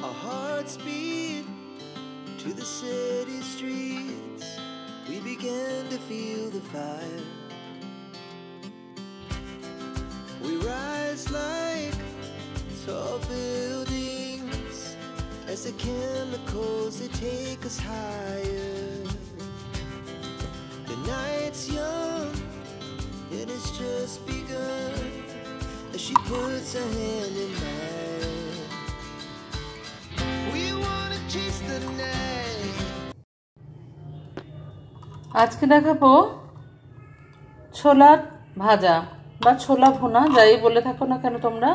Our hearts beat to the city streets. We began to feel the fire. We rise like tall buildings as the chemicals they take us higher. The night's young and it's just begun as she puts her hand in mine. We wanna chase the night. আজকে দেখাবো ছোলার ভাজা বা ছোলা ভুনা, যাই বলে থাকো না কেন তোমরা,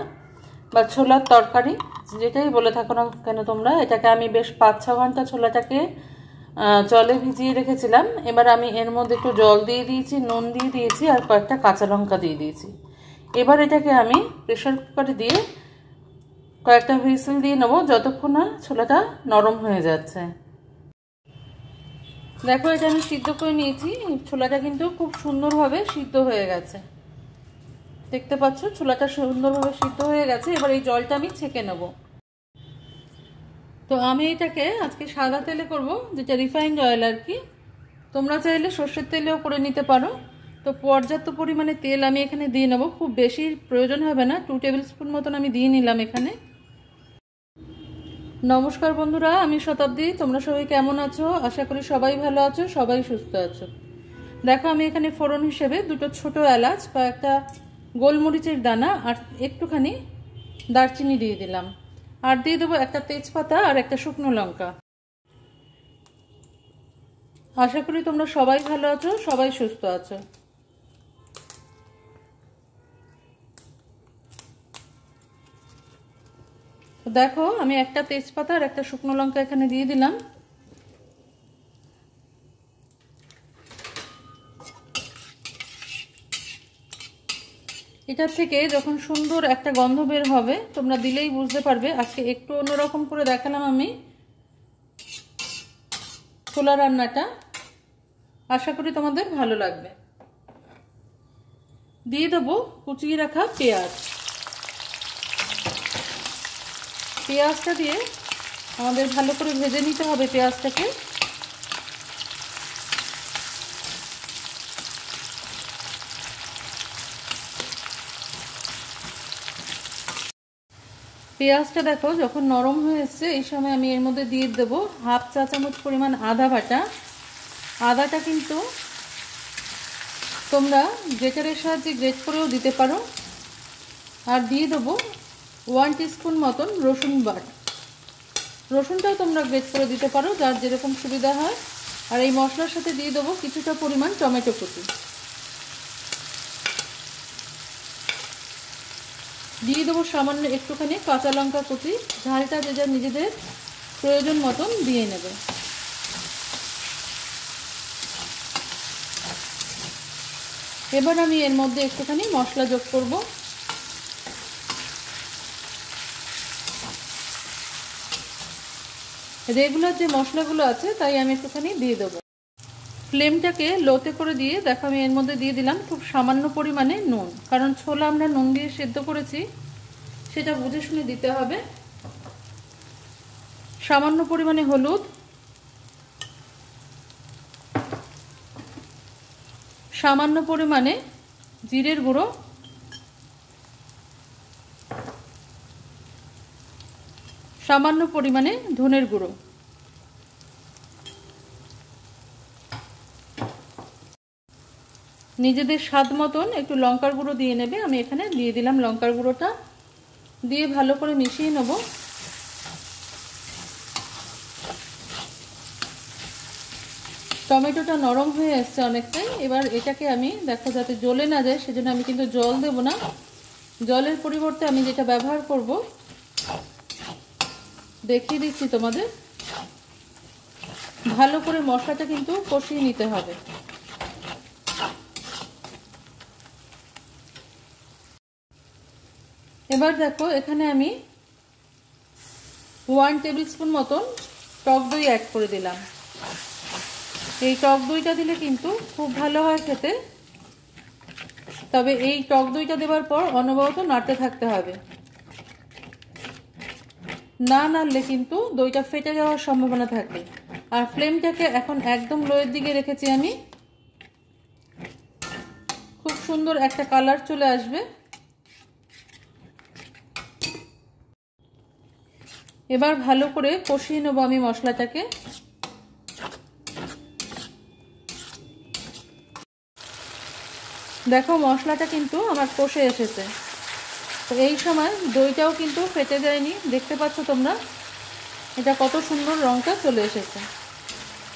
বা ছোলার তরকারি যেটাই বলে থাকো না কেন তোমরা। এটাকে আমি বেশ 5-6 ঘন্টা ছোলাটাকে জলে ভিজিয়ে রেখেছিলাম। এবার আমি এর মধ্যে একটু জল দিয়ে দিয়েছি, নুন দিয়ে দিয়েছি আর কয়েকটা কাঁচা লঙ্কা দিয়ে দিয়েছি। এবার এটাকে আমি প্রেসার কুকারে দিয়ে কয়েকটা হুইসেল দিয়ে নেবো যতক্ষণ না ছোলাটা নরম হয়ে যাচ্ছে। দেখো এটা আমি সিদ্ধ করে নিয়েছি, ছোলাটা কিন্তু খুব সুন্দরভাবে সিদ্ধ হয়ে গেছে। দেখতে পাচ্ছ ছোলাটা সুন্দরভাবে সিদ্ধ হয়ে গেছে। এবার এই জলটা আমি ছেঁকে নেব। তো আমি এটাকে আজকে সাদা তেলে করব, যেটা রিফাইন্ড অয়েল আর কি। তোমরা চাইলে সর্ষের তেলেও করে নিতে পারো। তো পর্যাপ্ত পরিমাণে তেল আমি এখানে দিয়ে নেব, খুব বেশি প্রয়োজন হবে না, 2 টেবিল স্পুন মতন আমি দিয়ে নিলাম এখানে। নমস্কার বন্ধুরা, আমি শতাব্দী। তোমরা সবাই কেমন আছো? আশা করি সবাই ভালো আছো, সবাই সুস্থ আছো। দেখো আমি এখানে ফোড়ন হিসেবে 2টো ছোট এলাচ, কয়েকটা গোলমরিচের দানা আর একটুখানি দারচিনি দিয়ে দিলাম। আর দিয়ে দেবো একটা তেজপাতা আর একটা শুকনো লঙ্কা। আশা করি তোমরা সবাই ভালো আছো, সবাই সুস্থ আছো। দেখো আমি একটা তেজপাতা আর একটা শুকনো লঙ্কা এখানে দিয়ে দিলাম। এটা থেকে যখন সুন্দর একটা গন্ধ বের হবে তোমরা দিলেই বুঝতে পারবে। আজকে একটু অন্যরকম করে দেখালাম আমি ছোলা রান্নাটা, আশা করি তোমাদের ভালো লাগবে। দিয়ে দেবো কুচিয়ে রাখা পেঁয়াজ। পেঁয়াজটা দিয়ে আমাদের ভালো করে ভেজে নিতে হবে পেঁয়াজটাকে। পেঁয়াজটা দেখো যখন নরম হয়ে এসছে, এই সময় আমি এর মধ্যে দিয়ে দেবো 1/2 চা চামচ পরিমাণ আদা বাটা। আদাটা কিন্তু তোমরা গ্রেটারের সাহায্যে গ্রেট করেও দিতে পারো। আর দিয়ে দেবো 1 টিস্পুন মতন রসুন বাটা। রসুনটাও তোমরা গ্রেট করে দিতে পারো, যার যেরকম সুবিধা হয়। আর এই মশলার সাথে দিয়ে দেবো কিছুটা পরিমাণ টমেটো কুচি। দিয়ে দেবো সামান্য একটুখানি কাঁচা লঙ্কা কুচি। ঝালটা যে যার নিজেদের প্রয়োজন মতন দিয়ে নেবে। এবার আমি এর মধ্যে একটুখানি মশলা যোগ করব। রেগুলার যে মশলাগুলো আছে তাই আমি একটুখানি দিয়ে দেবো। ফ্লেমটাকে লোতে করে দিয়ে দেখো আমি এর মধ্যে দিয়ে দিলাম খুব সামান্য পরিমাণে নুন, কারণ ছোলা আমরা নুন দিয়ে সেদ্ধ করেছি, সেটা বুঝে শুনে দিতে হবে। সামান্য পরিমাণে হলুদ, সামান্য পরিমাণে জিরের গুঁড়ো, সামান্য পরিমাণে ধনের গুঁড়ো। নিজেদের স্বাদ মতন একটু লঙ্কার গুঁড়ো দিয়ে নেবে। আমি এখানে দিয়ে দিলাম লঙ্কার গুঁড়োটা। দিয়ে ভালো করে মিশিয়ে নেব। টমেটোটা নরম হয়ে আসছে অনেকটাই। এবার এটাকে আমি দেখো যাতে জ্বলে না যায় সেজন্য আমি কিন্তু জল দেব না। জলের পরিবর্তে আমি যেটা ব্যবহার করব দেখিয়ে দিচ্ছি তোমাদের। ভালো করে মশলাটা কিন্তু কষিয়ে নিতে হবে। এবার দেখো এখানে আমি 1 টেবিল স্পুন মতন টক দই অ্যাড করে দিলাম। এই টক দইটা দিলে কিন্তু খুব ভালো হয় খেতে। তবে এই টক দইটা দেওয়ার পর অনবরত নাড়তে থাকতে হবে। না নাড়লে কিন্তু দইটা ফেটে যাওয়ার সম্ভাবনা থাকে। আর ফ্লেমটাকে এখন একদম লোয়ের দিকে রেখেছি আমি। খুব সুন্দর একটা কালার চলে আসবে। এবার ভালো করে কষিয়ে নেব আমি মশলাটাকে। দেখো মশলাটা কিন্তু আমার কষে এসেছে। তো এই সময় দইটাও কিন্তু ফেটে যায়নি, দেখতে পাচ্ছ তোমরা এটা কত সুন্দর রঙটা চলে এসেছে।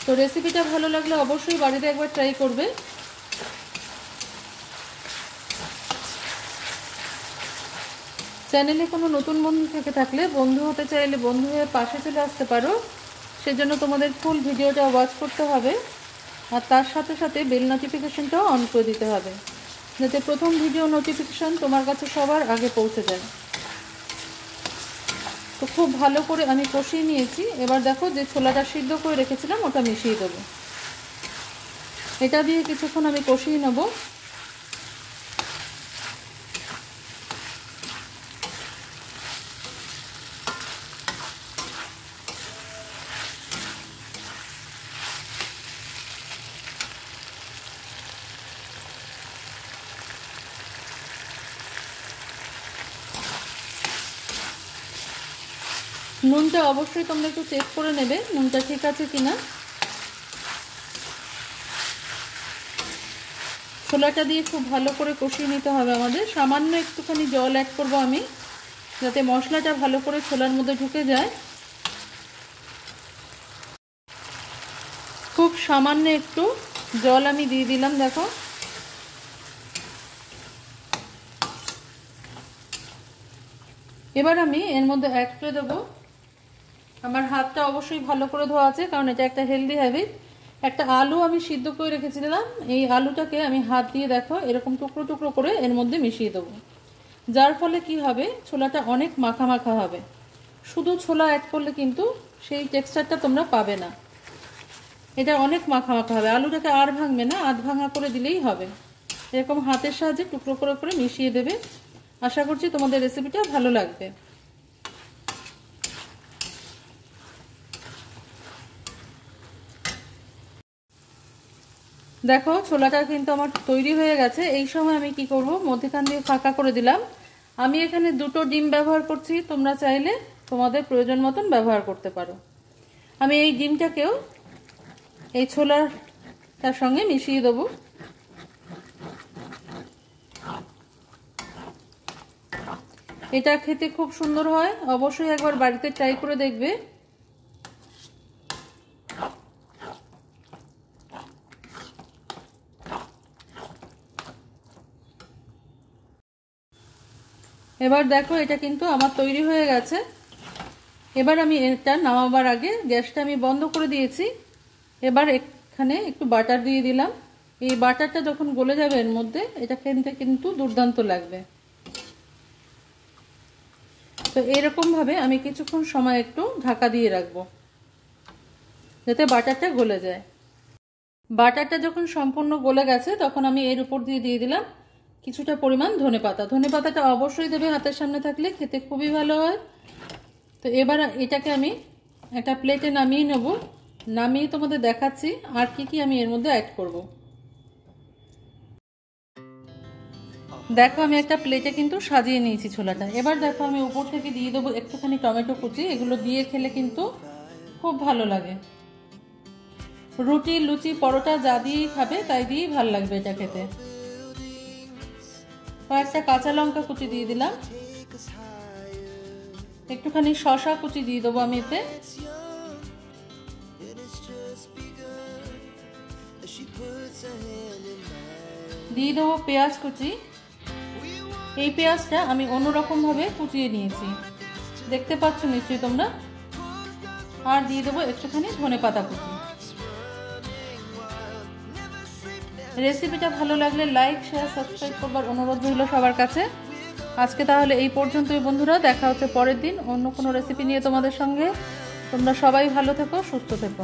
তো রেসিপিটা ভালো লাগলে অবশ্যই বাড়িতে একবার ট্রাই করবে। চ্যানেলে কোনো নতুন বন্ধু থেকে থাকলে বন্ধু হতে চাইলে বন্ধু হয়ে পাশে চলে আসতে পারো। সেজন্য তোমাদের ফুল ভিডিওটা ওয়াচ করতে হবে আর তার সাথে সাথে বেল নোটিফিকেশনটাও অন করে দিতে হবে, যাতে প্রথম ভিডিও নোটিফিকেশন তোমার কাছে সবার আগে পৌঁছে যায়। তো খুব ভালো করে আমি কষিয়ে নিয়েছি। এবার দেখো যে ছোলাটা সিদ্ধ করে রেখেছিলাম ওটা মিশিয়ে দেবো। এটা দিয়ে কিছুক্ষণ আমি কষিয়ে নেব। নুনটা অবশ্যই তোমরা একটু চেক করে নেবে নুনটা ঠিক আছে কিনা। ছোলাটা দিয়ে খুব ভালো করে কষিয়ে নিতে হবে আমাদের। সামান্য একটুখানি জল অ্যাড করব আমি, যাতে মশলাটা ভালো করে ছোলার মধ্যে ঢুকে যায়। খুব সামান্য একটু জল আমি দিয়ে দিলাম। দেখো এবার আমি এর মধ্যে অ্যাড করে দেবো, আমার হাতটা অবশ্যই ভালো করে ধোয়া আছে কারণ এটা একটা হেলদি হ্যাবিট। একটা আলু আমি সিদ্ধ করে রেখেছিলাম, এই আলুটাকে আমি হাত দিয়ে দেখো এরকম টুকরো টুকরো করে এর মধ্যে মিশিয়ে দেবো, যার ফলে কি হবে ছোলাটা অনেক মাখা মাখা হবে। শুধু ছোলা অ্যাড করলে কিন্তু সেই টেক্সচারটা তোমরা পাবে না, এটা অনেক মাখা মাখা হবে। আলুটাকে আর ভাঙবে না, আধ ভাঙা করে দিলেই হবে। এরকম হাতের সাহায্যে টুকরো করে করে মিশিয়ে দেবে। আশা করছি তোমাদের রেসিপিটা ভালো লাগবে। দেখো ছোলাটা কিন্তু আমার তৈরি হয়ে গেছে। এই সময় আমি কি করব, মধ্যখান দিয়ে ফাঁকা করে দিলাম। আমি এখানে দুটো ডিম ব্যবহার করছি, তোমরা চাইলে তোমাদের প্রয়োজন মতন ব্যবহার করতে পারো। আমি এই ডিমটাকেও এই ছোলাটার সঙ্গে মিশিয়ে দেবো। এটা খেতে খুব সুন্দর হয়, অবশ্যই একবার বাড়িতে ট্রাই করে দেখবে। এবার দেখো এটা কিন্তু আমার তৈরি হয়ে গেছে। এবার আমি এটা নামাবার আগে গ্যাসটা আমি বন্ধ করে দিয়েছি। এবার এখানে একটু বাটার দিয়ে দিলাম। এই বাটারটা যখন গলে যাবে এর মধ্যে, এটা খেতে কিন্তু দুর্দান্ত লাগবে। তো এরকমভাবে আমি কিছুক্ষণ সময় একটু ঢাকা দিয়ে রাখবো, যাতে বাটারটা গলে যায়। বাটারটা যখন সম্পূর্ণ গলে গেছে তখন আমি এর উপর দিয়ে দিলাম কিছুটা পরিমাণ ধনেপাতা। ধনেপাতাটা অবশ্যই দেবে, হাতের সামনে থাকলে খেতে খুবই ভালো হয়। তো এবার এটাকে আমি একটা প্লেটে নামিয়ে নেব। নামিয়ে তোমাদের দেখাচ্ছি আর কি আমি এর মধ্যে অ্যাড করব। দেখো আমি একটা প্লেটে কিন্তু সাজিয়ে নিয়েছি ছোলাটা। এবার দেখো আমি উপর থেকে দিয়ে দেবো একটুখানি টমেটো কুচি। এগুলো দিয়ে খেলে কিন্তু খুব ভালো লাগে। রুটি, লুচি, পরোটা যা দিয়েই খাবে তাই দিয়েই ভালো লাগবে এটা খেতে। কয়েকটা কাঁচা লঙ্কা কুচি দিয়ে দিলাম, একটুখানি শসা কুচি দিয়ে দেবো আমি এতে। দিয়ে দেবো পেঁয়াজ কুচি। এই পেঁয়াজটা আমি অন্যরকম ভাবে কুচিয়ে নিয়েছি, দেখতে পাচ্ছ নিশ্চয়ই তোমরা। আর দিয়ে দেবো একটুখানি ধনেপাতা কুচি। রেসিপিটা ভালো লাগলে লাইক, শেয়ার, সাবস্ক্রাইব করবার অনুরোধ রইল সবার কাছে। আজকে তাহলে এই পর্যন্তই বন্ধুরা, দেখা হচ্ছে পরের দিন অন্য কোনো রেসিপি নিয়ে তোমাদের সঙ্গে। তোমরা সবাই ভালো থেকো, সুস্থ থেকো।